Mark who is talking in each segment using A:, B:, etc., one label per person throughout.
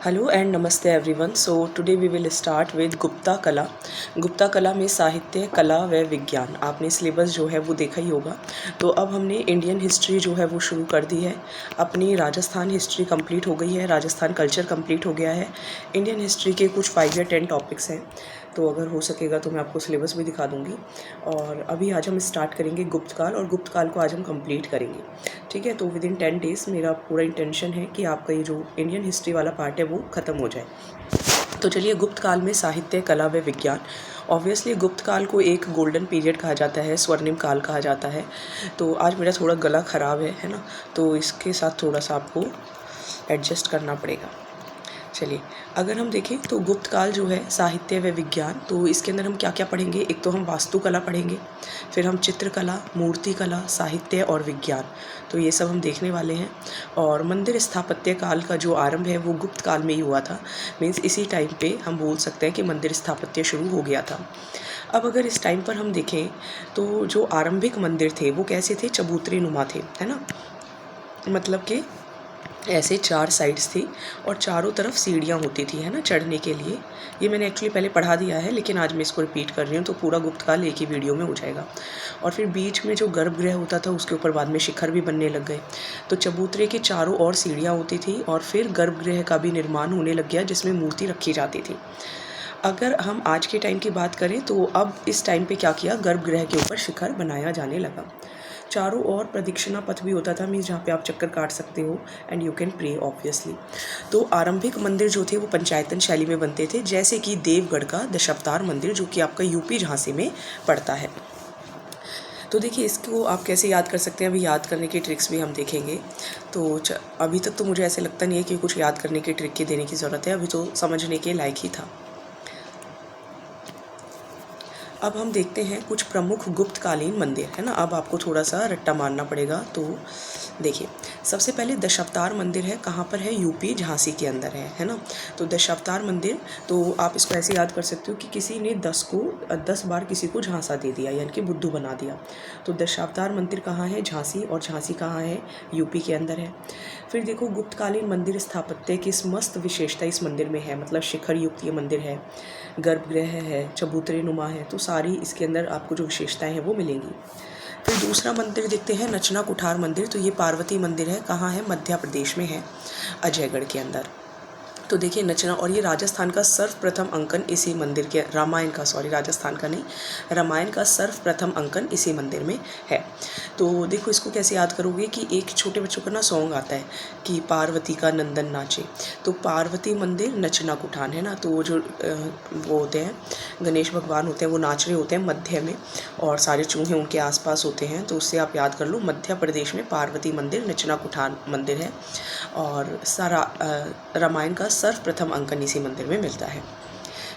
A: Hello and namaste everyone. So today we will start with Gupta kala. Gupta कला में साहित्य, कला व विज्ञान। आपने सिलेबस जो है वो देखा ही होगा। तो अब हमने इंडियन हिस्ट्री जो है वो शुरू कर दी है। अपनी राजस्थान हिस्ट्री कंप्लीट हो गई है, राजस्थान कल्चर कंप्लीट हो गया है। इंडियन हिस्ट्री के कुछ 5 या 10 टॉपिक्स हैं, तो अगर हो सकेगा तो मैं आपको सिलेबस भी दिखा दूँगी। और अभी आज हम स्टार्ट करेंगे गुप्त काल, और गुप्त काल को आज हम कंप्लीट करेंगे। ठीक है, तो विद इन 10 डेज़ मेरा पूरा इंटेंशन है कि आपका ये जो इंडियन हिस्ट्री वाला पार्ट है वो ख़त्म हो जाए। तो चलिए, गुप्त काल में साहित्य, कला व विज्ञान। ऑब्वियसली गुप्त काल को एक गोल्डन पीरियड कहा जाता है, स्वर्णिम काल कहा जाता है। तो आज मेरा थोड़ा गला ख़राब है ना, तो इसके साथ थोड़ा सा आपको एडजस्ट करना पड़ेगा। चलिए, अगर हम देखें तो गुप्त काल जो है साहित्य व विज्ञान, तो इसके अंदर हम क्या क्या पढ़ेंगे। एक तो हम वास्तुकला पढ़ेंगे, फिर हम चित्रकला, मूर्ति कला, साहित्य और विज्ञान, तो ये सब हम देखने वाले हैं। और मंदिर स्थापत्य काल का जो आरंभ है वो गुप्त काल में ही हुआ था। मीन्स इसी टाइम पे हम बोल सकते हैं कि मंदिर स्थापत्य शुरू हो गया था। अब अगर इस टाइम पर हम देखें तो जो आरंभिक मंदिर थे वो कैसे थे, चबूतरे नुमा थे, है ना। मतलब कि ऐसे 4 साइड्स थी और चारों तरफ सीढ़ियाँ होती थी, है ना, चढ़ने के लिए। ये मैंने एक्चुअली पहले पढ़ा दिया है, लेकिन आज मैं इसको रिपीट कर रही हूँ, तो पूरा गुप्त काल एक ही वीडियो में हो जाएगा। और फिर बीच में जो गर्भगृह होता था उसके ऊपर बाद में शिखर भी बनने लग गए। तो चबूतरे के चारों ओर सीढ़ियाँ होती थी और फिर गर्भगृह का भी निर्माण होने लग गया, जिसमें मूर्ति रखी जाती थी। अगर हम आज के टाइम की बात करें तो अब इस टाइम पे क्या किया, गर्भगृह के ऊपर शिखर बनाया जाने लगा। चारों ओर प्रदक्षिणा पथ भी होता था, मीन्स जहाँ पे आप चक्कर काट सकते हो and you can pray obviously. तो आरंभिक मंदिर जो थे वो पंचायतन शैली में बनते थे, जैसे कि देवगढ़ का दशावतार मंदिर, जो कि आपका यूपी झांसी में पड़ता है। तो देखिए, इसको आप कैसे याद कर सकते हैं, अभी याद करने की ट्रिक्स भी हम देखेंगे। तो अभी तक तो मुझे ऐसे लगता नहीं है कि कुछ याद करने की ट्रिक की देने की ज़रूरत है, अभी तो समझने के लायक ही था। अब हम देखते हैं कुछ प्रमुख गुप्तकालीन मंदिर, है ना। अब आपको थोड़ा सा रट्टा मारना पड़ेगा। तो देखिए, सबसे पहले दशावतार मंदिर है, कहाँ पर है, यूपी झांसी के अंदर है ना। तो दशावतार मंदिर, तो आप इसको ऐसे याद कर सकते हो कि किसी ने 10 बार किसी को झांसा दे दिया, यानी कि बुद्धू बना दिया। तो दशावतार मंदिर कहाँ है, झांसी, और झांसी कहाँ है, यूपी के अंदर है। फिर देखो, गुप्तकालीन मंदिर स्थापत्य की मस्त विशेषता इस मंदिर में है, मतलब शिखर युक्त ये मंदिर है, गर्भगृह है, चबूतरे नुमा है, तो सारी इसके अंदर आपको जो विशेषताएं हैं वो मिलेंगी। फिर दूसरा मंदिर देखते हैं, नचना कुठार मंदिर। तो ये पार्वती मंदिर है, कहाँ है, मध्य प्रदेश में है, अजयगढ़ के अंदर। तो देखिए नचना, और ये राजस्थान का सर्वप्रथम अंकन इसी मंदिर के, राजस्थान का नहीं, रामायण का सर्वप्रथम अंकन इसी मंदिर में है। तो देखो, इसको कैसे याद करोगे कि एक छोटे बच्चों का ना सॉन्ग आता है कि पार्वती का नंदन नाचे। तो पार्वती मंदिर, नचना कुठान, है ना। तो वो जो वो होते हैं, गणेश भगवान होते हैं, वो नाच रहे होते हैं मध्य में, और सारे चूहे उनके आसपास होते हैं। तो उससे आप याद कर लो, मध्य प्रदेश में पार्वती मंदिर, नचना कुठान मंदिर है, और सारा रामायण का सर्वप्रथम अंकन इसी मंदिर में मिलता है।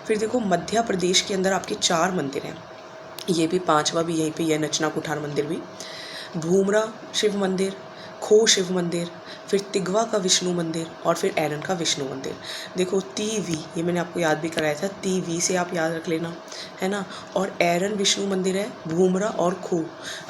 A: फिर देखो, मध्य प्रदेश के अंदर आपके 4 मंदिर हैं, ये भी 5वां भी यहीं पे है, नचना कुठार मंदिर भी। भूमरा शिव मंदिर, खो शिव मंदिर, फिर तिगवा का विष्णु मंदिर, और फिर एरन का विष्णु मंदिर। देखो, ती-वी, ये मैंने आपको याद भी कराया था, ती-वी से आप याद रख लेना, है ना। और एरन विष्णु मंदिर है, भूमरा और खो,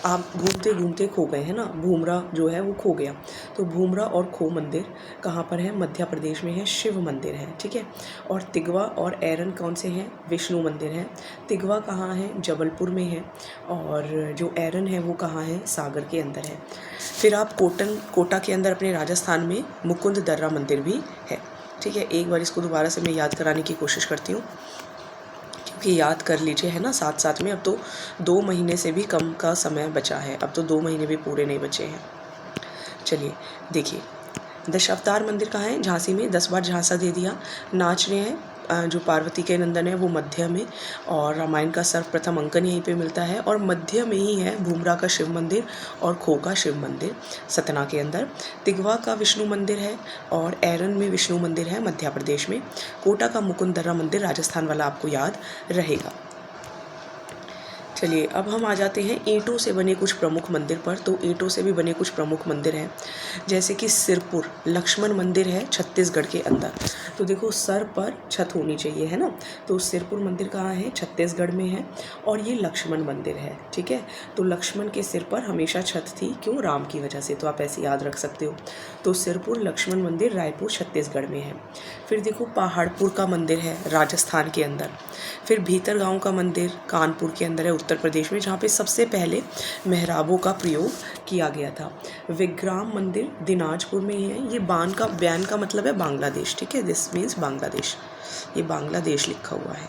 A: आप घूमते घूमते खो गए, है ना, भूमरा जो है वो खो गया। तो भूमरा और खो मंदिर कहाँ पर है, मध्य प्रदेश में है, शिव मंदिर है, ठीक है। और तिगवा और एरन कौन से हैं, विष्णु मंदिर हैं। तिगवा कहाँ है, जबलपुर में है, और जो एरन है वो कहाँ है, सागर के अंदर है। फिर आप कोटा के अंदर अपने राजस्थान में मुकुंद दर्रा मंदिर भी है, ठीक है। एक बार इसको दोबारा से मैं याद कराने की कोशिश करती हूँ, क्योंकि याद कर लीजिए, है ना, साथ साथ में। अब तो 2 महीने से भी कम का समय बचा है, अब तो 2 महीने भी पूरे नहीं बचे हैं। चलिए देखिए, दशावतार मंदिर कहाँ है, झांसी में, 10 बार झांसा दे दिया, नाच रहे हैं। जो पार्वती के नंदन है वो मध्य में, और रामायण का सर्वप्रथम अंकन यहीं पे मिलता है, और मध्य में ही है भूमरा का शिव मंदिर और खो का शिव मंदिर, सतना के अंदर। तिगवा का विष्णु मंदिर है, और एरन में विष्णु मंदिर है, मध्य प्रदेश में। कोटा का मुकुंद दर्रा मंदिर, राजस्थान वाला आपको याद रहेगा। चलिए अब हम आ जाते हैं ईंटों से बने कुछ प्रमुख मंदिर पर। तो ईंटों से भी बने कुछ प्रमुख मंदिर हैं, जैसे कि सिरपुर लक्ष्मण मंदिर है छत्तीसगढ़ के अंदर। तो देखो सर पर छत होनी चाहिए, है ना। तो सिरपुर मंदिर कहाँ है, छत्तीसगढ़ में है, और ये लक्ष्मण मंदिर है, ठीक है। तो लक्ष्मण के सिर पर हमेशा छत थी, क्यों, राम की वजह से, तो आप ऐसे याद रख सकते हो। तो सिरपुर लक्ष्मण मंदिर रायपुर छत्तीसगढ़ में है। फिर देखो पहाड़पुर का मंदिर है राजस्थान के अंदर। फिर भीतरगांव का मंदिर कानपुर के अंदर है उत्तर प्रदेश में, जहाँ पे सबसे पहले मेहराबों का प्रयोग किया गया था। विग्राम मंदिर दिनाजपुर में ही है। ये बैन का मतलब है बांग्लादेश, ठीक है, दिस मीन्स बांग्लादेश। ये बांग्लादेश लिखा हुआ है,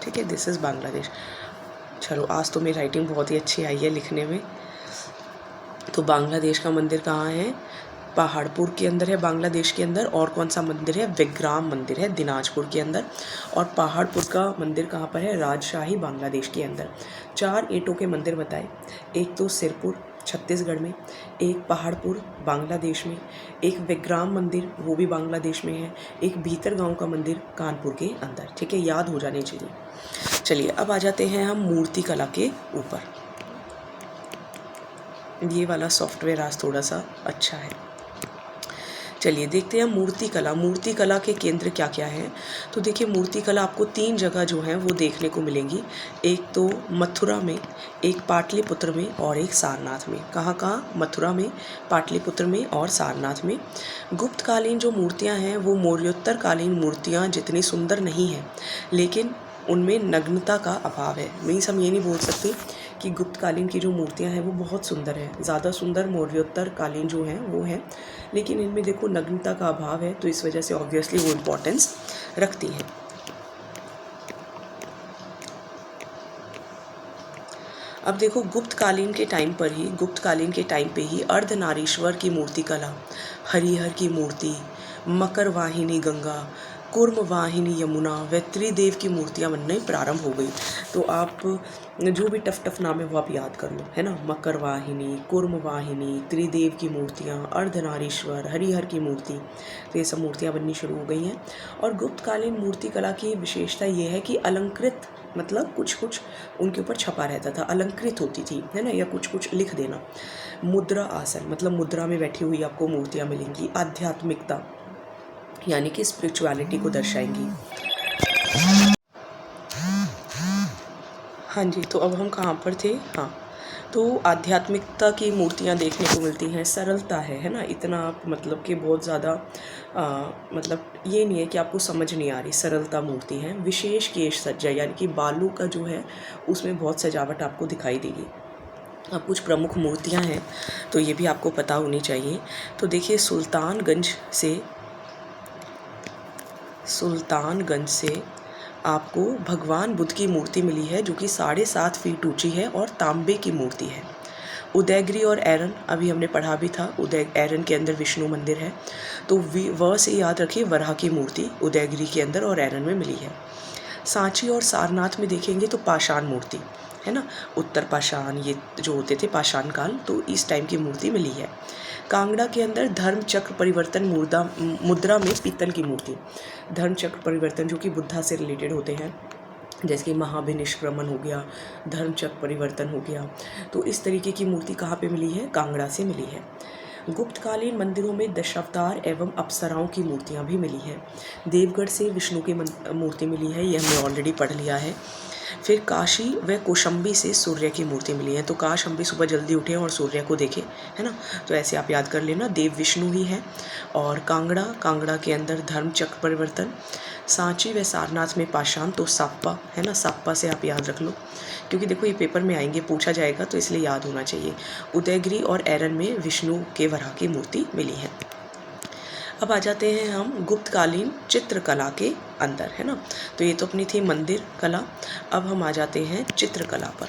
A: ठीक है, दिस इज़ बांग्लादेश। चलो आज तो मेरी राइटिंग बहुत ही अच्छी आई है लिखने में। तो बांग्लादेश का मंदिर कहाँ है, पहाड़पुर के अंदर है बांग्लादेश के अंदर। और कौन सा मंदिर है, विग्राम मंदिर है दिनाजपुर के अंदर। और पहाड़पुर का मंदिर कहाँ पर है, राजशाही बांग्लादेश के अंदर। 4 ईंटों के मंदिर बताए, एक तो सिरपुर छत्तीसगढ़ में, एक पहाड़पुर बांग्लादेश में, एक विग्राम मंदिर वो भी बांग्लादेश में है, एक भीतरगांव का मंदिर कानपुर के अंदर, ठीक है, याद हो जाने चाहिए। चलिए अब आ जाते हैं हम मूर्ति कला के ऊपर। ये वाला सॉफ्टवेयर आज थोड़ा सा अच्छा है। चलिए देखते हैं मूर्ति कला के केंद्र क्या क्या हैं। तो देखिए मूर्ति कला आपको 3 जगह जो है वो देखने को मिलेंगी। एक तो मथुरा में, एक पाटलिपुत्र में और एक सारनाथ में। कहाँ कहाँ, मथुरा में, पाटलिपुत्र में और सारनाथ में। गुप्तकालीन जो मूर्तियाँ हैं वो मौर्योत्तर कालीन मूर्तियाँ जितनी सुंदर नहीं हैं, लेकिन उनमें नग्नता का अभाव है। मीन्स हम ये नहीं बोल सकते कि गुप्तकालीन की जो मूर्तियां हैं वो बहुत सुंदर हैं, ज़्यादा सुंदर मौर्योत्तर कालीन जो हैं वो हैं, लेकिन इनमें देखो नग्नता का अभाव है, तो इस वजह से ऑब्वियसली वो इम्पोर्टेंस रखती हैं। अब देखो गुप्तकालीन के टाइम पे ही अर्धनारीश्वर की मूर्ति कला, हरिहर की मूर्ति, मकर वाहिनी गंगा, कुर्म वाहिनी यमुना व त्रिदेव की मूर्तियां बनने प्रारंभ हो गई। तो आप जो भी टफ नाम है वो आप याद कर लो, है ना। मकर वाहिनी, कुर्म वाहिनी, त्रिदेव की मूर्तियां, अर्धनारीश्वर, हरिहर की मूर्ति, तो ये सब मूर्तियां बननी शुरू हो गई हैं। और गुप्तकालीन मूर्ति कला की विशेषता ये है कि अलंकृत, मतलब कुछ कुछ उनके ऊपर छपा रहता था, अलंकृत होती थी, है ना, या कुछ कुछ लिख देना। मुद्रा आसन, मतलब मुद्रा में बैठी हुई आपको मूर्तियाँ मिलेंगी। आध्यात्मिकता यानी कि स्पिरिचुअलिटी को दर्शाएंगी। हाँ जी, तो अब हम कहाँ पर थे, हाँ, तो आध्यात्मिकता की मूर्तियाँ देखने को मिलती हैं। सरलता है ना, इतना आप मतलब कि बहुत ज़्यादा मतलब ये नहीं है कि आपको समझ नहीं आ रही, सरलता मूर्ति है। विशेष केश सज्जा यानी कि बालों का जो है उसमें बहुत सजावट आपको दिखाई देगी। अब कुछ प्रमुख मूर्तियाँ हैं तो ये भी आपको पता होनी चाहिए। तो देखिए सुल्तानगंज से आपको भगवान बुद्ध की मूर्ति मिली है, जो कि 7.5 फीट ऊंची है और तांबे की मूर्ति है। उदयगिरी और ऐरन अभी हमने पढ़ा भी था, ऐरन के अंदर विष्णु मंदिर है, तो वह से याद रखिए वराह की मूर्ति उदयगिरी के अंदर और ऐरन में मिली है। सांची और सारनाथ में देखेंगे तो पाषाण मूर्ति, है ना, उत्तर पाषाण ये जो होते थे पाषाण काल, तो इस टाइम की मूर्ति मिली है। कांगड़ा के अंदर धर्म चक्र परिवर्तन मुद्रा में पीतल की मूर्ति, धर्म चक्र परिवर्तन जो कि बुद्धा से रिलेटेड होते हैं, जैसे कि महाभिनिष्क्रमण हो गया, धर्म चक्र परिवर्तन हो गया, तो इस तरीके की मूर्ति कहाँ पे मिली है, कांगड़ा से मिली है। गुप्तकालीन मंदिरों में दशावतार एवं अप्सराओं की मूर्तियाँ भी मिली हैं। देवगढ़ से विष्णु की मूर्ति मिली है, ये हमने ऑलरेडी पढ़ लिया है। फिर काशी व कौशंबी से सूर्य की मूर्ति मिली है। तो काश हम भी सुबह जल्दी उठें और सूर्य को देखें, है ना, तो ऐसे आप याद कर लेना, देव विष्णु ही है। और कांगड़ा के अंदर धर्म चक्र परिवर्तन, सांची व सारनाथ में पाषाण, तो साप्पा, है ना, साप्पा से आप याद रख लो, क्योंकि देखो ये पेपर में आएंगे, पूछा जाएगा, तो इसलिए याद होना चाहिए। उदयगिरी और ऐरन में विष्णु के वराह की मूर्ति मिली है। अब आ जाते हैं हम गुप्तकालीन चित्रकला के अंदर, है ना, तो ये तो अपनी थी मंदिर कला। अब हम आ जाते हैं चित्रकला पर।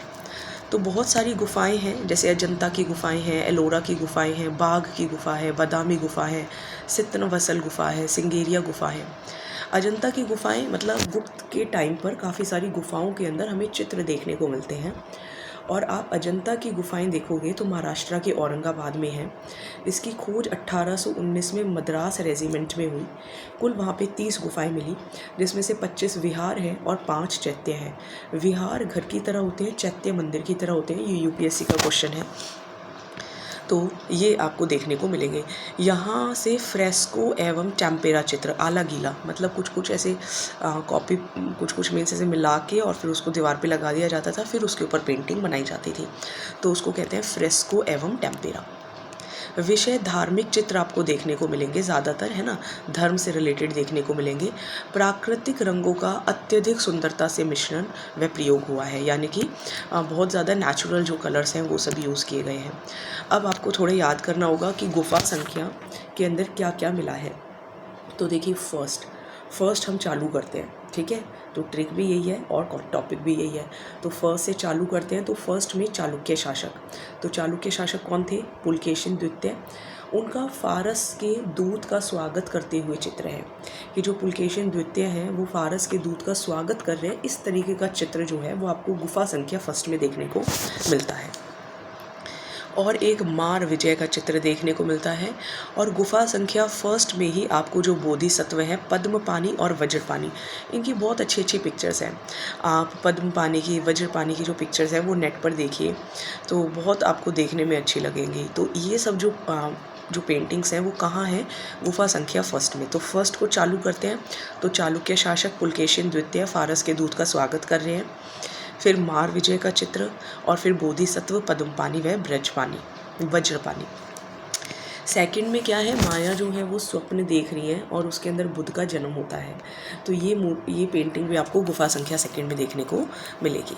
A: तो बहुत सारी गुफाएं हैं, जैसे अजंता की गुफाएं हैं, एलोरा की गुफाएं हैं, बाघ की गुफा है, बादामी गुफा है, सितनवसल गुफा है, सिंगेरिया गुफा है। अजंता की गुफाएं मतलब गुप्त के टाइम पर काफ़ी सारी गुफाओं के अंदर हमें चित्र देखने को मिलते हैं। और आप अजंता की गुफाएं देखोगे तो महाराष्ट्र के औरंगाबाद में है। इसकी खोज 1819 में मद्रास रेजिमेंट में हुई। कुल वहाँ पे 30 गुफाएं मिली, जिसमें से 25 विहार हैं और 5 चैत्य हैं। विहार घर की तरह होते हैं, चैत्य मंदिर की तरह होते हैं। ये यूपीएससी का क्वेश्चन है, तो ये आपको देखने को मिलेंगे। यहाँ से फ्रेस्को एवं टेम्पेरा चित्र, आला गीला, मतलब कुछ कुछ ऐसे कॉपी, कुछ कुछ मीन्स ऐसे मिला के और फिर उसको दीवार पे लगा दिया जाता था, फिर उसके ऊपर पेंटिंग बनाई जाती थी, तो उसको कहते हैं फ्रेस्को एवं टेम्पेरा। विषय धार्मिक चित्र आपको देखने को मिलेंगे ज़्यादातर, है ना, धर्म से रिलेटेड देखने को मिलेंगे। प्राकृतिक रंगों का अत्यधिक सुंदरता से मिश्रण व प्रयोग हुआ है, यानी कि बहुत ज़्यादा नेचुरल जो कलर्स हैं वो सब यूज़ किए गए हैं। अब आपको थोड़ा याद करना होगा कि गुफा संख्या के अंदर क्या क्या मिला है। तो देखिए, फर्स्ट हम चालू करते हैं, ठीक है, तो ट्रिक भी यही है और टॉपिक भी यही है। तो फर्स्ट से चालू करते हैं। तो फर्स्ट में चालुक्य शासक, तो चालुक्य शासक कौन थे? पुलकेशिन द्वितीय। उनका फारस के दूत का स्वागत करते हुए चित्र है कि जो पुलकेशिन द्वितीय हैं वो फारस के दूत का स्वागत कर रहे हैं। इस तरीके का चित्र जो है वो आपको गुफा संख्या फर्स्ट में देखने को मिलता है। और एक मार विजय का चित्र देखने को मिलता है। और गुफा संख्या फर्स्ट में ही आपको जो बोधिसत्व है, पद्मपानी और वज्रपानी, इनकी बहुत अच्छी अच्छी पिक्चर्स हैं। आप पद्मपानी की, वज्रपानी की जो पिक्चर्स हैं वो नेट पर देखिए, तो बहुत आपको देखने में अच्छी लगेंगी। तो ये सब जो पेंटिंग्स हैं वो कहाँ हैं? गुफा संख्या फर्स्ट में। तो फर्स्ट को चालू करते हैं। तो चालुक्य शासक पुलकेशिन द्वितीय फारस के दूत का स्वागत कर रहे हैं, फिर मार विजय का चित्र, और फिर बोधिसत्व, पद्मपानी व ब्रजपानी, वज्रपानी। सेकंड में क्या है? माया जो है वो स्वप्न देख रही है और उसके अंदर बुद्ध का जन्म होता है। तो ये पेंटिंग भी आपको गुफा संख्या सेकंड में देखने को मिलेगी।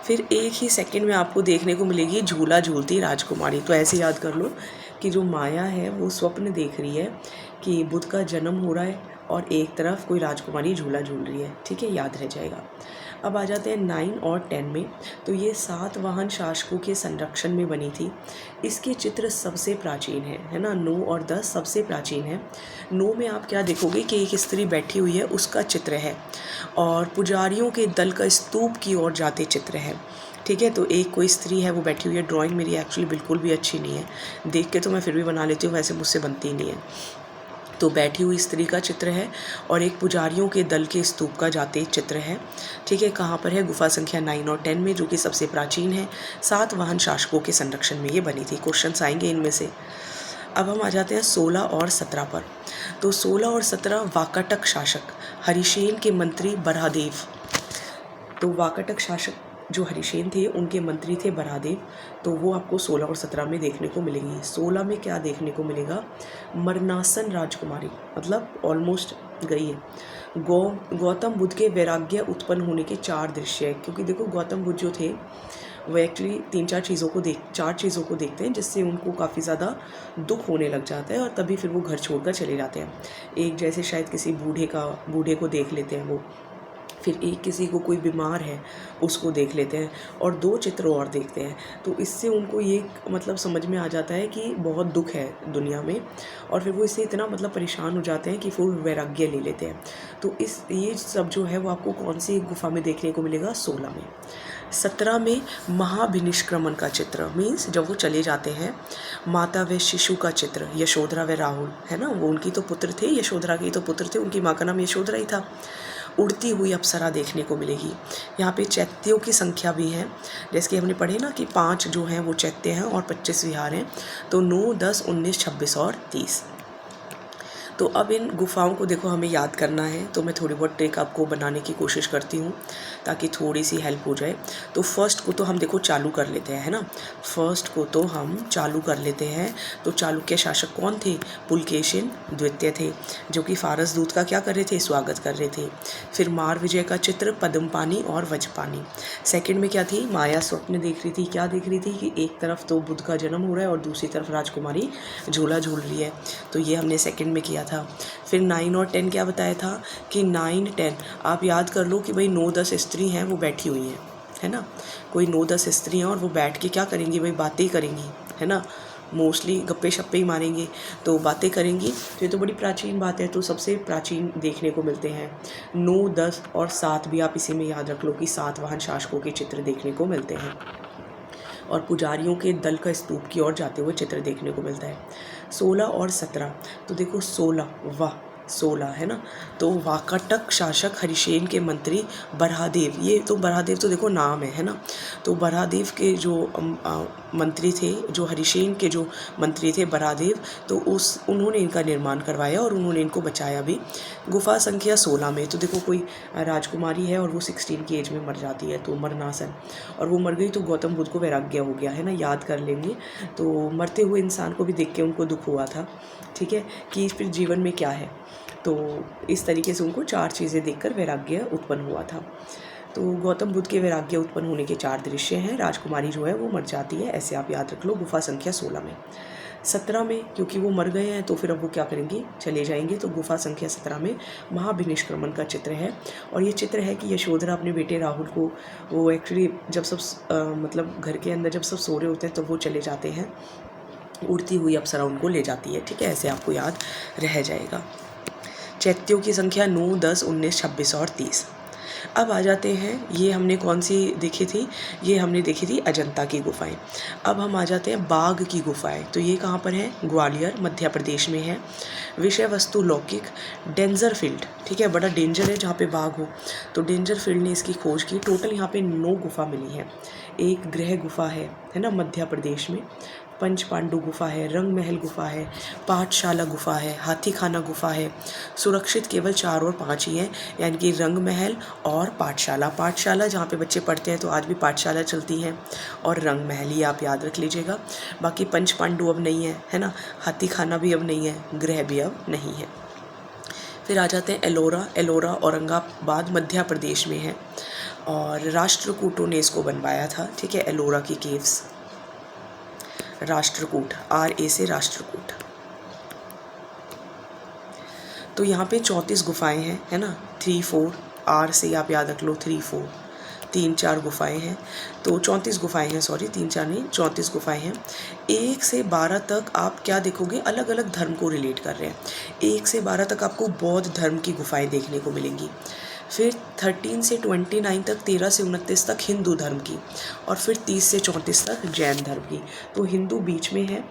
A: फिर एक ही सेकंड में आपको देखने को मिलेगी झूला झूलती राजकुमारी। तो ऐसे याद कर लो कि जो माया है वो स्वप्न देख रही है कि बुद्ध का जन्म हो रहा है और एक तरफ कोई राजकुमारी झूला झूल रही है, ठीक है, याद रह जाएगा। अब आ जाते हैं 9 और 10 में। तो ये सातवाहन शासकों के संरक्षण में बनी थी। इसके चित्र सबसे प्राचीन है ना। 9 और 10 सबसे प्राचीन है। 9 में आप क्या देखोगे कि एक स्त्री बैठी हुई है, उसका चित्र है, और पुजारियों के दल का स्तूप की ओर जाते चित्र है, ठीक है। तो एक कोई स्त्री है वो बैठी हुई है। ड्राइंग मेरी एक्चुअली बिल्कुल भी अच्छी नहीं है, देख के तो मैं फिर भी बना लेती हूँ, वैसे मुझसे बनती नहीं है। तो बैठी हुई स्त्री का चित्र है और एक पुजारियों के दल के स्तूप का जाते चित्र है, ठीक है। कहाँ पर है? गुफा संख्या 9 और 10 में, जो कि सबसे प्राचीन है। सातवाहन शासकों के संरक्षण में ये बनी थी। क्वेश्चंस आएंगे इनमें से। अब हम आ जाते हैं 16 और 17 पर। तो 16 और 17 वाकाटक शासक, हरिसेन के मंत्री बरहादेव। तो वाकाटक शासक जो हरिसेन थे उनके मंत्री थे बरहादेव। तो वो आपको 16 और 17 में देखने को मिलेंगी। 16 में क्या देखने को मिलेगा? मरनासन राजकुमारी, मतलब ऑलमोस्ट गई है। गौतम बुद्ध के वैराग्य उत्पन्न होने के 4 दृश्य है, क्योंकि देखो गौतम बुद्ध जो थे वो एक्चुअली 4 चीज़ों को देखते हैं जिससे उनको काफ़ी ज़्यादा दुख होने लग जाता है और तभी फिर वो घर छोड़कर चले जाते हैं। एक जैसे शायद किसी बूढ़े को देख लेते हैं वो, फिर एक किसी को कोई बीमार है उसको देख लेते हैं, और 2 चित्र और देखते हैं। तो इससे उनको ये मतलब समझ में आ जाता है कि बहुत दुख है दुनिया में, और फिर वो इससे इतना मतलब परेशान हो जाते हैं कि फिर वैराग्य ले लेते हैं। तो ये सब जो है वो आपको कौन सी गुफा में देखने को मिलेगा? 16 में। 17 में महाभिनिष्क्रमण का चित्र, मीन्स जब वो चले जाते हैं। माता व शिशु का चित्र, यशोधरा व राहुल, है ना, वो उनकी तो पुत्र थे, यशोधरा के तो पुत्र थे, उनकी माँ का नाम यशोधरा ही था। उड़ती हुई अप्सरा देखने को मिलेगी। यहाँ पे चैत्यों की संख्या भी है, जैसे कि हमने पढ़े ना कि 5 जो हैं वो चैत्य हैं और 25 विहार हैं। तो 9, 10, 19, 26 और 30। तो अब इन गुफाओं को देखो हमें याद करना है, तो मैं थोड़ी बहुत ट्रिक आपको बनाने की कोशिश करती हूँ ताकि थोड़ी सी हेल्प हो जाए। तो फर्स्ट को तो हम देखो चालू कर लेते हैं, है ना। फर्स्ट को तो हम चालू कर लेते हैं। तो चालुक्य शासक कौन थे? पुलकेशिन द्वितीय थे, जो कि फारस दूत का क्या कर रहे थे? स्वागत कर रहे थे। फिर मार विजय का चित्र, पद्मपानी और वज्रपानी। सेकंड में क्या थी? माया स्वप्न देख रही थी। क्या देख रही थी? कि एक तरफ तो बुद्ध का जन्म हो रहा है और दूसरी तरफ राजकुमारी झूला झूल रही है। तो ये हमने सेकंड में किया था। फिर 9 और 10 क्या बताया था? कि 9, 10 आप याद कर लो कि भाई 9, 10 स्त्री हैं वो बैठी हुई हैं, है ना। कोई 9, 10 स्त्री हैं और वो बैठ के क्या करेंगी? भाई बातें करेंगी, है ना। मोस्टली गप्पे शप्पे ही मारेंगे, तो बातें करेंगी। तो ये तो बड़ी प्राचीन बात है। तो सबसे प्राचीन देखने को मिलते हैं 9, 10 और 7 भी आप इसी में याद रख लो कि सातवाहन शासकों के चित्र देखने को मिलते हैं। और पुजारियों के दल का स्तूप की ओर जाते हुए चित्र देखने को मिलता है। 16 और 17, तो देखो 16 है ना, तो वाकाटक शासक हरिसेन के मंत्री बरहादेव, ये तो बरहादेव तो देखो नाम है ना। तो बरहादेव के जो मंत्री थे, जो हरिसेन के जो मंत्री थे बरहादेव, तो उन्होंने इनका निर्माण करवाया और उन्होंने इनको बचाया भी। गुफा संख्या 16 में तो देखो कोई राजकुमारी है और वो 16 की एज में मर जाती है, तो मरनासन, और वो मर गई तो गौतम बुद्ध को वैराग्य हो गया है ना, याद कर लेंगे। तो मरते हुए इंसान को भी देख के उनको दुख हुआ था, ठीक है, कि फिर जीवन में क्या है। तो इस तरीके से उनको 4 चीज़ें देखकर वैराग्य उत्पन्न हुआ था। तो गौतम बुद्ध के वैराग्य उत्पन्न होने के 4 दृश्य हैं। राजकुमारी जो है वो मर जाती है, ऐसे आप याद रख लो गुफा संख्या 16 में। 17 में क्योंकि वो मर गए हैं तो फिर अब वो क्या करेंगे, चले जाएंगे। तो गुफा संख्या 17 में महाभिनिष्क्रमण का चित्र है। और ये चित्र है कि यशोधरा अपने बेटे राहुल को, वो एक्चुअली जब सब मतलब घर के अंदर जब सब सो रहे होते हैं तो वो चले जाते हैं, उड़ती हुई अप्सरा उनको ले जाती है, ठीक है, ऐसे आपको याद रह जाएगा। चैत्यों की संख्या 9, 10, 19, 26 और 30। अब आ जाते हैं, ये हमने कौन सी देखी थी, ये हमने देखी थी अजंता की गुफाएं। अब हम आ जाते हैं बाघ की गुफाएं। तो ये कहाँ पर है, ग्वालियर मध्य प्रदेश में है। विषय वस्तु लौकिक, डेंजर फील्ड, ठीक है, बड़ा डेंजर है जहाँ पे बाघ हो, तो डेंजर फील्ड ने इसकी खोज की। टोटल यहाँ पे 9 गुफा मिली है। एक ग्रह गुफा है ना मध्य प्रदेश में, पंच पांडु गुफा है, रंग महल गुफा है, पाठशाला गुफा है, हाथी खाना गुफा है। सुरक्षित केवल 4 और 5 ही हैं, यानी कि रंग महल और पाठशाला जहाँ पे बच्चे पढ़ते हैं, तो आज भी पाठशाला चलती हैं, और रंग महल ही आप याद रख लीजिएगा। बाकी पंच पांडु अब नहीं है ना, हाथी खाना भी अब नहीं है, ग्रह भी अब नहीं है। फिर आ जाते हैं एलोरा औरंगाबाद मध्य प्रदेश में है, और राष्ट्रकूटों ने इसको बनवाया था, ठीक है, एलोरा की केव्स। राष्ट्रकूट, RA से राष्ट्रकूट। तो यहाँ पे 34 गुफाएं हैं, है ना, 3, 4, R से आप याद रख लो 3, 4, 3, 4 गुफाएं हैं। तो 34 गुफाएं हैं, सॉरी 3, 4 नहीं, 34 गुफाएं हैं। 1 से 12 तक आप क्या देखोगे, अलग अलग धर्म को रिलेट कर रहे हैं। 1 से 12 तक आपको बौद्ध धर्म की गुफाएं देखने को मिलेंगी। फिर 13 से 29 तक, 13 से 29 तक हिंदू धर्म की, और फिर 30 से 34 तक जैन धर्म की। तो हिंदू बीच में है,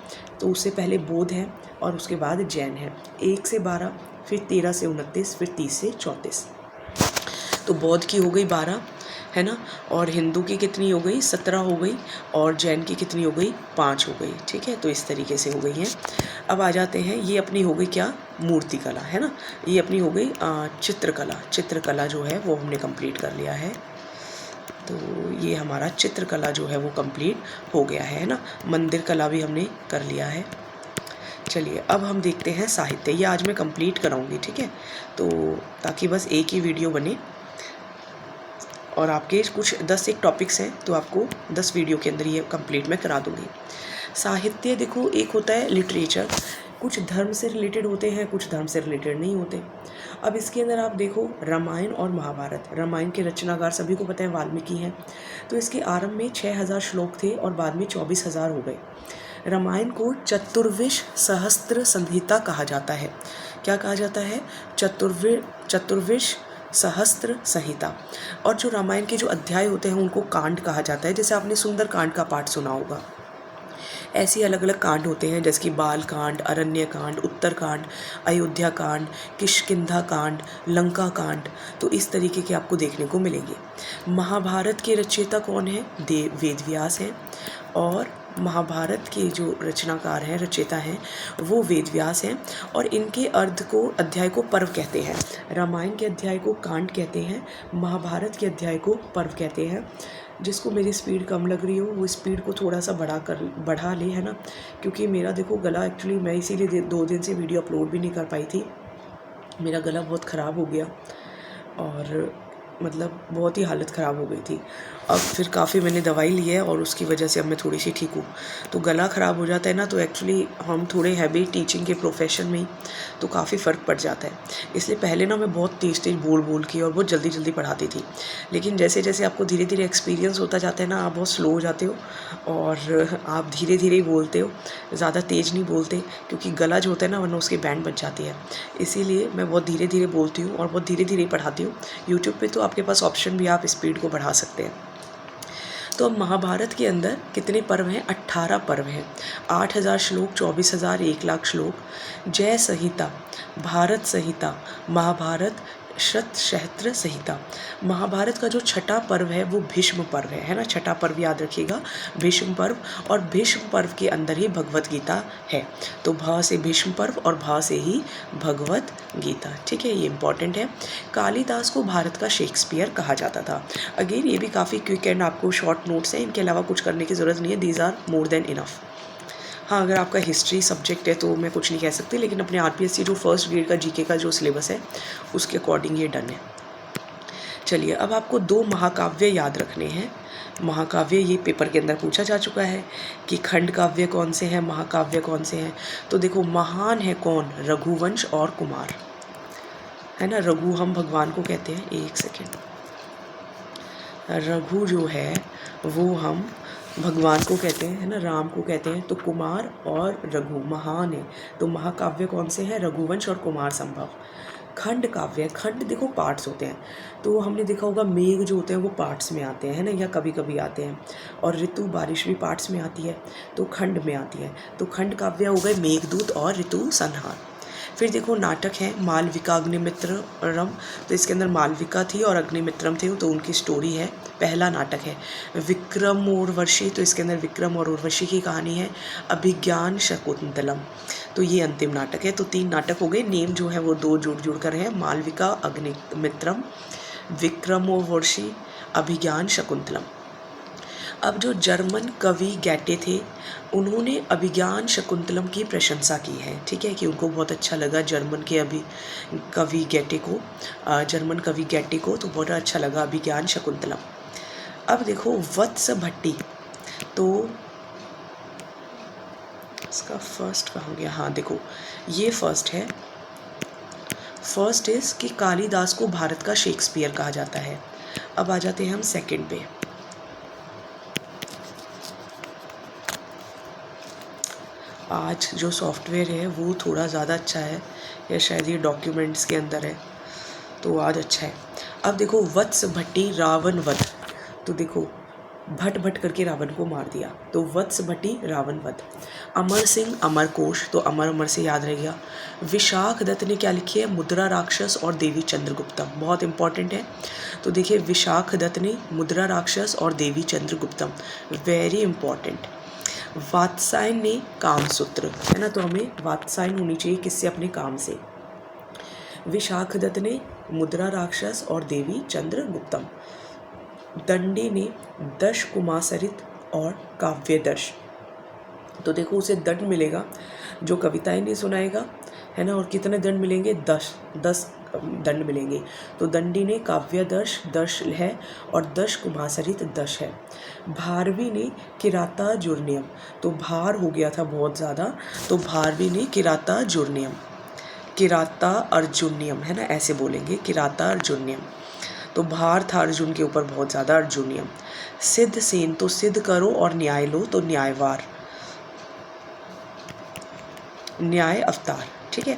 A: तो उससे पहले बौद्ध है और उसके बाद जैन है। 1 से 12, फिर 13 से 29, फिर 30 से 34। तो बौद्ध की हो गई 12, है ना, और हिंदू की कितनी हो गई, 17 हो गई, और जैन की कितनी हो गई, 5 हो गई, ठीक है। तो इस तरीके से हो गई है। अब आ जाते हैं, ये अपनी हो गई क्या, मूर्ति कला, है ना, ये अपनी हो गई चित्रकला जो है वो हमने कंप्लीट कर लिया है। तो ये हमारा चित्रकला जो है वो कंप्लीट हो गया है ना। मंदिर कला भी हमने कर लिया है। चलिए अब हम देखते हैं साहित्य, ये आज मैं कंप्लीट कराऊंगी, ठीक है, तो ताकि बस एक ही वीडियो बने, और आपके कुछ 10 एक टॉपिक्स हैं, तो आपको 10 वीडियो के अंदर ये कंप्लीट मैं करा दूंगी। साहित्य देखो, एक होता है लिटरेचर, कुछ धर्म से रिलेटेड होते हैं, कुछ धर्म से रिलेटेड नहीं होते। अब इसके अंदर आप देखो रामायण और महाभारत। रामायण के रचनाकार सभी को पता है वाल्मीकि हैं, तो इसके आरंभ में 6000 श्लोक थे और बाद में 24,000 हो गए। रामायण को चतुर्विश सहस्त्र संहिता कहा जाता है। क्या कहा जाता है, चतुर्विश सहस्त्र संहिता। और जो रामायण के जो अध्याय होते हैं उनको कांड कहा जाता है। जैसे आपने सुंदर कांड का पाठ सुना होगा, ऐसे अलग अलग कांड होते हैं, जैसे कि बाल कांड, अरण्य कांड, उत्तर कांड, अयोध्या कांड, किष्किंधा कांड, लंका कांड। तो इस तरीके के आपको देखने को मिलेंगे। महाभारत के रचयिता कौन है, वेद व्यास हैं, और महाभारत के जो रचनाकार हैं, रचयिता हैं, वो वेद व्यास हैं। और इनके अध्याय को पर्व कहते हैं। रामायण के अध्याय को कांड कहते हैं, महाभारत के अध्याय को पर्व कहते हैं। जिसको मेरी स्पीड कम लग रही हो वो स्पीड को थोड़ा सा बढ़ा ले, है ना, क्योंकि मेरा देखो गला, एक्चुअली मैं इसीलिए 2 दिन से वीडियो अपलोड भी नहीं कर पाई थी, मेरा गला बहुत ख़राब हो गया। और मतलब बहुत ही हालत ख़राब हो गई थी। अब फिर काफ़ी मैंने दवाई ली है और उसकी वजह से अब मैं थोड़ी सी ठीक हूँ। तो गला ख़राब हो जाता है ना, तो एक्चुअली हम थोड़े हैवी टीचिंग के प्रोफेशन में ही, तो काफ़ी फ़र्क पड़ जाता है। इसलिए पहले ना मैं बहुत तेज़ तेज़ बोल बोल के और बहुत जल्दी जल्दी पढ़ाती थी, लेकिन जैसे जैसे आपको धीरे धीरे एक्सपीरियंस होता जाता है ना, आप बहुत स्लो हो जाते हो और आप धीरे धीरे ही बोलते हो, ज़्यादा तेज़ नहीं बोलते, क्योंकि गला जो होता है ना, वरना उसकी बैंड बच जाती है। इसीलिए मैं बहुत धीरे धीरे बोलती हूँ और बहुत धीरे धीरे पढ़ाती हूँ। यूट्यूब पे तो आपके पास ऑप्शन भी, आप स्पीड को बढ़ा सकते हैं। तो अब महाभारत के अंदर कितने पर्व हैं? 18 पर्व हैं। 8000 श्लोक, 24,000, 1,00,000 श्लोक, जय संहिता, भारत संहिता, महाभारत शतसहस्त्र संहिता। महाभारत का जो छठा पर्व है वो भीष्म पर्व है ना, छठा पर्व याद रखिएगा, भीष्म पर्व। और भीष्म पर्व के अंदर ही भगवत गीता है। तो भ से भीष्म पर्व और भ से ही भगवत गीता, ठीक है, ये इंपॉर्टेंट है। कालिदास को भारत का शेक्सपियर कहा जाता था। अगेन ये भी काफ़ी क्विक एंड आपको शॉर्ट नोट्स हैं, इनके अलावा कुछ करने की ज़रूरत नहीं है, these are more than enough. हाँ, अगर आपका हिस्ट्री सब्जेक्ट है तो मैं कुछ नहीं कह सकती, लेकिन अपने आरपीएससी जो फर्स्ट ग्रेड का जीके का जो सिलेबस है उसके अकॉर्डिंग ये डन है। चलिए, अब आपको 2 महाकाव्य याद रखने हैं। महाकाव्य ये पेपर के अंदर पूछा जा चुका है कि खंड काव्य कौन से हैं, महाकाव्य कौन से हैं। तो देखो, महान है कौन? रघुवंश और कुमार, है ना। रघु हम भगवान को कहते हैं, एक सेकेंड, रघु जो है वो हम भगवान को कहते हैं, है ना, राम को कहते हैं। तो कुमार और रघु महान है। तो महाकाव्य कौन से हैं? रघुवंश और कुमार संभव। खंड काव्य, खंड देखो पार्ट्स होते हैं, तो हमने देखा होगा मेघ जो होते हैं वो पार्ट्स में आते हैं, है ना, या कभी कभी आते हैं। और ऋतु, बारिश भी पार्ट्स में आती है, तो खंड में आती है। तो खंड काव्य हो गए मेघदूत और ऋतु संहार। फिर देखो नाटक है मालविका अग्निमित्रम, तो इसके अंदर मालविका थी और अग्निमित्रम थे, तो उनकी स्टोरी है। पहला नाटक है विक्रम और उर्वशी, तो इसके अंदर विक्रम और उर्वशी की कहानी है। अभिज्ञान शकुंतलम, तो ये अंतिम नाटक है। तो 3 नाटक हो गए, नेम जो है वो 2 जुड़ कर है, मालविका अग्निमित्रम, विक्रम और उर्वशी, अभिज्ञान शकुंतलम। अब जो जर्मन कवि गैटे थे, उन्होंने अभिज्ञान शकुंतलम की प्रशंसा की है, ठीक है, कि उनको बहुत अच्छा लगा जर्मन के कवि गैटे को, जर्मन कवि गैटे को तो बहुत अच्छा लगा अभिज्ञान शकुंतलम। अब देखो वत्स भट्टी, तो इसका फर्स्ट कहाँ गया? हाँ देखो, ये फर्स्ट है। फर्स्ट इज कि कालिदास को भारत का शेक्सपियर कहा जाता है। अब आ जाते हैं हम सेकंड पे। आज जो सॉफ्टवेयर है वो थोड़ा ज़्यादा अच्छा है, या शायद ये डॉक्यूमेंट्स के अंदर है, तो आज अच्छा है। अब देखो वत्स भट्टी रावण वध, तो देखो भट भट करके रावण को मार दिया, तो वत्स भट्टी रावण वध। अमर सिंह अमर कोश, तो अमर अमर से याद रह गया। विशाख दत्त ने क्या लिखी है? मुद्रा राक्षस और देवी चंद्रगुप्तम, बहुत इंपॉर्टेंट है। तो देखिए विशाख दत्त ने मुद्रा राक्षस और देवी चंद्रगुप्तम, वेरी इंपॉर्टेंट। वात्सायन ने कामसूत्र, है ना, तो हमें वात्सायन होनी चाहिए किससे? अपने काम से। विशाख दत्त ने मुद्रा राक्षस और देवी चंद्रगुप्तम। दंडी ने दश कुमासरित और काव्यदश, तो देखो उसे दंड मिलेगा जो कविताएं नहीं सुनाएगा, है ना। और कितने दंड मिलेंगे? 10 दंड मिलेंगे। तो दंडी ने काव्यदश 10 है और 10 कुमासरित 10 है। भारवी ने किराता जुर्नियम, तो भार हो गया था बहुत ज़्यादा, तो भारवी ने किराता जुर्नियम, किराता अर्जुनियम, है ना, ऐसे बोलेंगे किराता अर्जुनियम, तो भार था अर्जुन के ऊपर बहुत ज़्यादा, अर्जुनियम। सिद्ध सेन, तो सिद्ध करो और न्याय लो, तो न्यायवार, न्याय अवतार, ठीक है।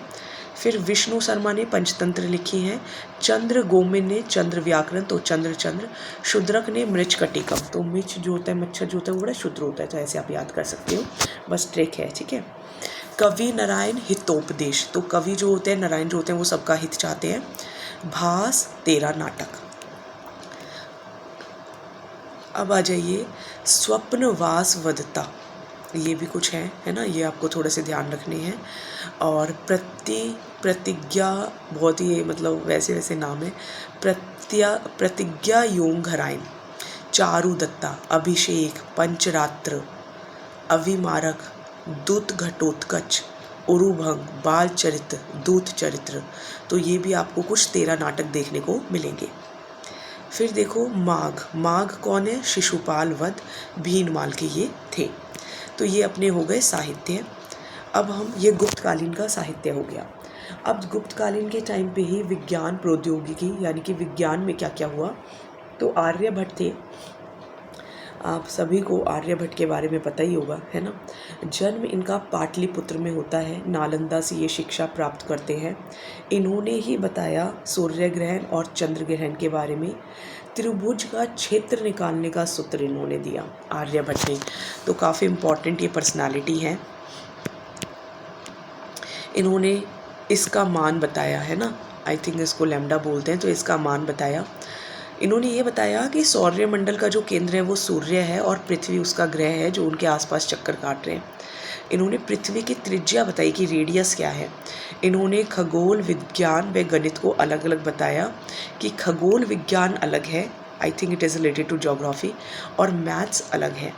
A: फिर विष्णु शर्मा ने पंचतंत्र लिखी हैं। चंद्र गोमिन ने चंद्र व्याकरण, तो चंद्र। शूद्रक ने मृच्छकटिकम, तो मृछ जो होता है, मच्छर जो होता है वो बड़ा शुद्र होता है, तो ऐसे आप याद कर सकते हो, बस ट्रिक है, ठीक है। कवि नारायण हितोपदेश, तो कवि जो होते हैं, नारायण जो होते हैं, वो सबका हित चाहते हैं। भास 13 नाटक। अब आ जाइए स्वप्नवास वधता, ये भी कुछ है ना, ये आपको थोड़े से ध्यान रखने हैं। और प्रतिज्ञा, बहुत ही मतलब वैसे वैसे नाम है। प्रतिज्ञा योम घराइन, चारु दत्ता, अभिषेक, पंचरात्र, अविमारक, दूत घटोत्कच, उरुभंग, बाल चरित्र, दूत चरित्र, तो ये भी आपको कुछ 13 नाटक देखने को मिलेंगे। फिर देखो माघ, माघ कौन है? शिशुपाल वध भीनमाल के ये थे। तो ये अपने हो गए साहित्य। अब हम ये गुप्तकालीन का साहित्य हो गया। अब गुप्तकालीन के टाइम पे ही विज्ञान प्रौद्योगिकी यानी कि विज्ञान में क्या क्या हुआ, तो आर्यभट्ट थे। आप सभी को आर्यभट्ट के बारे में पता ही होगा, है ना। जन्म इनका पाटलिपुत्र में होता है, नालंदा से ये शिक्षा प्राप्त करते हैं। इन्होंने ही बताया सूर्य ग्रहण और चंद्र ग्रहण के बारे में। त्रिभुज का क्षेत्र निकालने का सूत्र इन्होंने दिया, आर्यभट्ट ने। तो काफ़ी इम्पॉर्टेंट ये पर्सनालिटी है। इन्होंने इसका मान बताया, है ना। आई थिंक इसको लैम्डा बोलते हैं, तो इसका मान बताया। इन्होंने ये बताया कि सौरमंडल का जो केंद्र है वो सूर्य है और पृथ्वी उसका ग्रह है जो उनके आसपास चक्कर काट रहे हैं। इन्होंने पृथ्वी की त्रिज्या बताई कि रेडियस क्या है। इन्होंने खगोल विज्ञान व गणित को अलग अलग बताया कि खगोल विज्ञान अलग है, I think it is related to geography, और मैथ्स अलग है।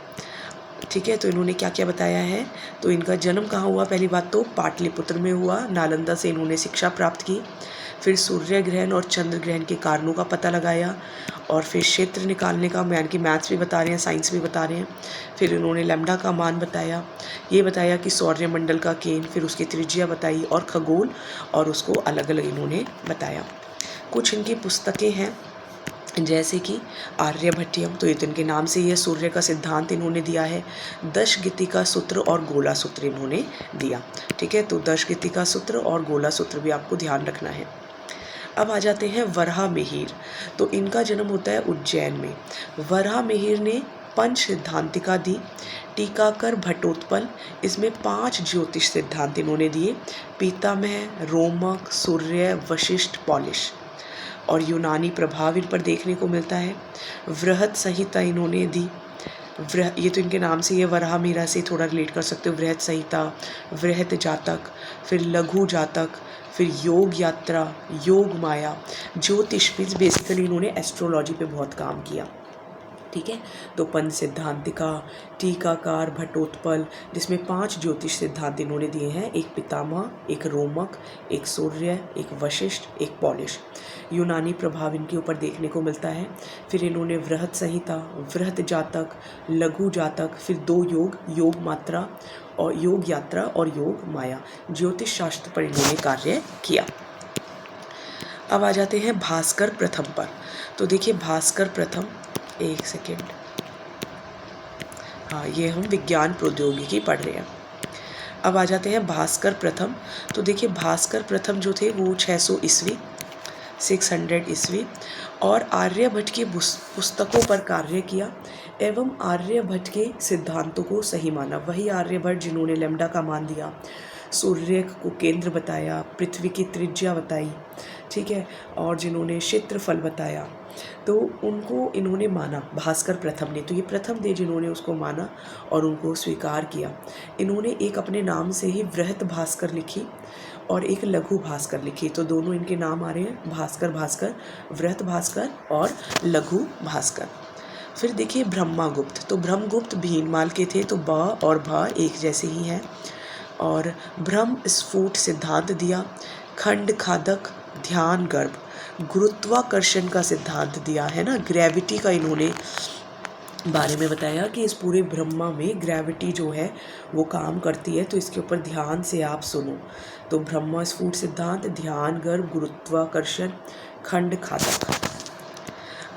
A: ठीक है, तो इन्होंने क्या क्या बताया है। तो इनका जन्म कहाँ हुआ? पहली बात तो पाटलिपुत्र में हुआ, नालंदा से इन्होंने शिक्षा प्राप्त की। फिर सूर्य ग्रहण और चंद्र ग्रहण के कारणों का पता लगाया, और फिर क्षेत्र निकालने का, यानी कि मैथ्स भी बता रहे हैं, साइंस भी बता रहे हैं। फिर इन्होंने लैम्डा का मान बताया, ये बताया कि सौरमंडल का केंद्र, फिर उसकी त्रिज्या बताई, और खगोल और उसको अलग अलग इन्होंने बताया। कुछ इनकी पुस्तकें हैं जैसे कि आर्यभट्टियम, तो ये तो इनके नाम से ही है। सूर्य का सिद्धांत इन्होंने दिया है। दशगिति का सूत्र और गोला सूत्र इन्होंने दिया। ठीक है, तो दशगिति का सूत्र और गोला सूत्र भी आपको ध्यान रखना है। अब आ जाते हैं वराह मिहिर। तो इनका जन्म होता है उज्जैन में। वराह मिहिर ने पंच सिद्धांतिका दी। टीकाकर भट्टोत्पल, इसमें 5 ज्योतिष सिद्धांत इन्होंने दिए। पितामह, रोमक, सूर्य, वशिष्ठ, पॉलिश, और यूनानी प्रभाव इन पर देखने को मिलता है। वृहत संहिता इन्होंने दी। ये तो इनके नाम से ये वराह मीरा से थोड़ा रिलेट कर सकते हो। वृहत संहिता, वृहत जातक, फिर लघु जातक, फिर योग यात्रा, योग माया, ज्योतिष मीन्स बेसिकली इन्होंने एस्ट्रोलॉजी पे बहुत काम किया। ठीक है, तो पंच सिद्धांतिका, टीकाकार, भट्टोत्पल, जिसमें 5 ज्योतिष सिद्धांत इन्होंने दिए हैं। एक पितामह, एक रोमक, एक सूर्य, एक वशिष्ठ, एक पॉलिश। यूनानी प्रभाव इनके ऊपर देखने को मिलता है। फिर इन्होंने वृहत संहिता, वृहत जातक, लघु जातक, फिर 2 योग, योग मात्रा और योग यात्रा और योग माया, ज्योतिष शास्त्र पर इन्होंने कार्य किया। अब आ जाते हैं भास्कर प्रथम पर। तो देखिए भास्कर प्रथम, एक सेकेंड, हाँ ये हम विज्ञान प्रौद्योगिकी पढ़ रहे हैं। अब आ जाते हैं भास्कर प्रथम। तो देखिए भास्कर प्रथम जो थे वो 600 ईस्वी, 600 ईस्वी, और आर्यभट्ट की पुस्तकों पर कार्य किया एवं आर्यभट्ट के सिद्धांतों को सही माना। वही आर्यभट्ट जिन्होंने लैम्डा का मान दिया, सूर्य को केंद्र बताया, पृथ्वी की त्रिज्या बताई, ठीक है, और जिन्होंने क्षेत्रफल बताया, तो उनको इन्होंने माना, भास्कर प्रथम ने। तो ये प्रथम थे जिन्होंने उसको माना और उनको स्वीकार किया। इन्होंने एक अपने नाम से ही वृहत भास्कर लिखी और एक लघु भास्कर लिखी। तो दोनों इनके नाम आ रहे हैं, भास्कर भास्कर, वृहत भास्कर और लघु भास्कर। फिर देखिए ब्रह्मागुप्त। तो ब्रह्मगुप्त भीनमाल के थे, तो ब और भ एक जैसे ही हैं। और ब्रह्म स्फुट सिद्धांत दिया, खंड खादक, ध्यान गर्भ, गुरुत्वाकर्षण का सिद्धांत दिया, है ना। ग्रेविटी का इन्होंने बारे में बताया कि इस पूरे ब्रह्मा में ग्रेविटी जो है वो काम करती है, तो इसके ऊपर ध्यान से आप सुनो। तो ब्रह्मा स्फुट सिद्धांत, ध्यान गर्भ, गुरुत्वाकर्षण, खंड खादक।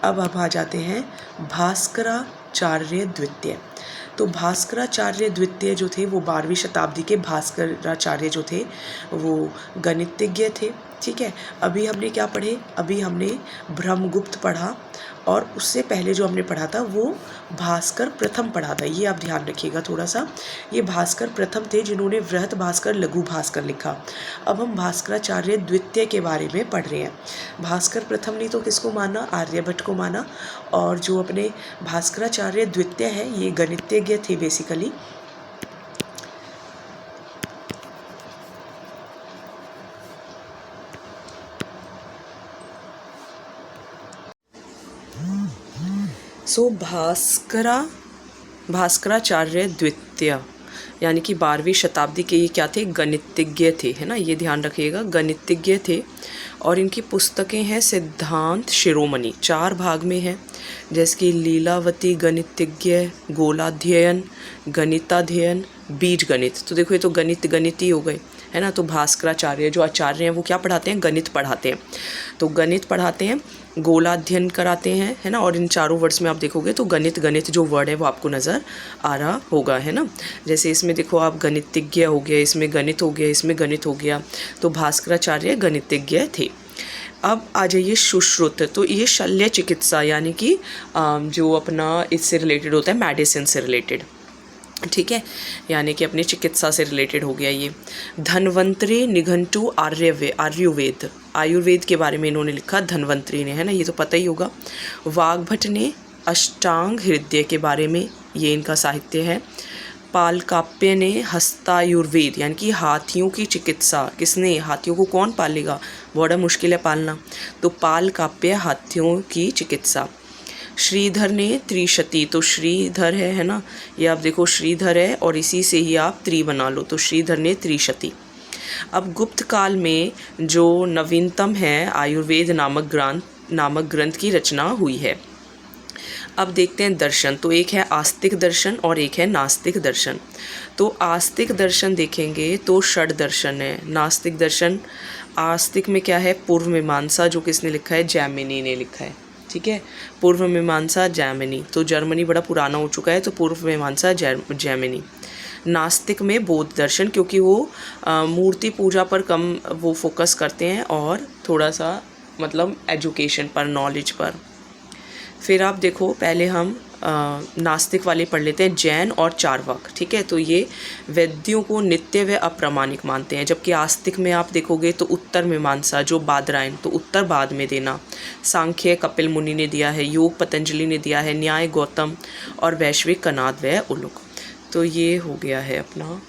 A: अब आ जाते हैं भास्कराचार्य द्वितीय। तो भास्कराचार्य द्वितीय जो थे वो 12वीं शताब्दी के भास्कराचार्य जो थे वो गणितज्ञ थे। ठीक है, अभी हमने क्या पढ़े? अभी हमने ब्रह्मगुप्त पढ़ा, और उससे पहले जो हमने पढ़ा था वो भास्कर प्रथम पढ़ा था। ये आप ध्यान रखिएगा थोड़ा सा। ये भास्कर प्रथम थे जिन्होंने वृहत भास्कर, लघु भास्कर लिखा। अब हम भास्कराचार्य द्वितीय के बारे में पढ़ रहे हैं। भास्कर प्रथम ने तो किसको माना? आर्यभट्ट को माना। और जो अपने भास्कराचार्य द्वितीय है ये गणितज्ञ थे बेसिकली। सो भास्कराचार्य द्वितीय यानी कि 12वीं शताब्दी के ये क्या थे, गणितज्ञ थे, है ना, ये ध्यान रखिएगा, गणितज्ञ थे। और इनकी पुस्तकें हैं सिद्धांत शिरोमणि, 4 भाग में है, जैसे कि लीलावती गणितज्ञ, गोलाध्ययन, गणिताध्ययन, बीज गणित। तो देखो ये तो गणित ही हो गए, है ना। तो भास्कराचार्य जो आचार्य हैं वो क्या पढ़ाते हैं, गणित पढ़ाते हैं। तो गणित पढ़ाते हैं, गोलाध्ययन कराते हैं, है ना। और इन चारों वर्ड्स में आप देखोगे तो गणित जो वर्ड है वो आपको नज़र आ रहा होगा, है ना। जैसे इसमें देखो आप गणितज्ञ हो गया, इसमें गणित हो गया, इसमें गणित हो गया। तो भास्कराचार्य गणितज्ञ थे। अब आ जाइए सुश्रुत। तो ये शल्य चिकित्सा यानी कि जो अपना इससे रिलेटेड होता है, मेडिसिन से रिलेटेड, ठीक है, यानी कि अपनी चिकित्सा से रिलेटेड हो गया ये। धन्वंतरी निघंटु आयुर्वेद, आयुर्वेद के बारे में इन्होंने लिखा, धन्वंतरी ने, है ना, ये तो पता ही होगा। वाग्भट ने अष्टांग हृदय के बारे में, ये इनका साहित्य है। पालकाप्य ने हस्तायुर्वेद यानी कि हाथियों की चिकित्सा, किसने, हाथियों को कौन पालेगा, बड़ा मुश्किल है पालना, तो पालकाप्य हाथियों की चिकित्सा। श्रीधर ने त्रिशती, तो श्रीधर है ना, ये आप देखो श्रीधर है और इसी से ही आप त्रि बना लो, तो श्रीधर ने त्रिशती। अब गुप्त काल में जो नवीनतम है आयुर्वेद नामक ग्रंथ की रचना हुई है। अब देखते हैं दर्शन। तो एक है आस्तिक दर्शन और एक है नास्तिक दर्शन। तो आस्तिक दर्शन देखेंगे तो षड दर्शन है। नास्तिक दर्शन, आस्तिक में क्या है, पूर्व मीमांसा, जो किसने लिखा है, जैमिनी ने लिखा है, ठीक है, पूर्व मीमांसा जैमिनी। तो जर्मनी बड़ा पुराना हो चुका है, तो पूर्व मीमांसा जैमिनी। नास्तिक में बौद्ध दर्शन, क्योंकि वो मूर्ति पूजा पर कम वो फोकस करते हैं और थोड़ा सा मतलब एजुकेशन पर, नॉलेज पर। फिर आप देखो पहले हम नास्तिक वाले पढ़ लेते हैं, जैन और चार्वाक, ठीक है। तो ये वेद्यों को नित्य व अप्रामाणिक मानते हैं, जबकि आस्तिक में आप देखोगे तो उत्तर मीमांसा जो बादरायण, तो उत्तर बाद में देना, सांख्य कपिल मुनि ने दिया है, योग पतंजलि ने दिया है, न्याय गौतम और वैश्विक कनाद व उलुक। तो ये हो गया है अपना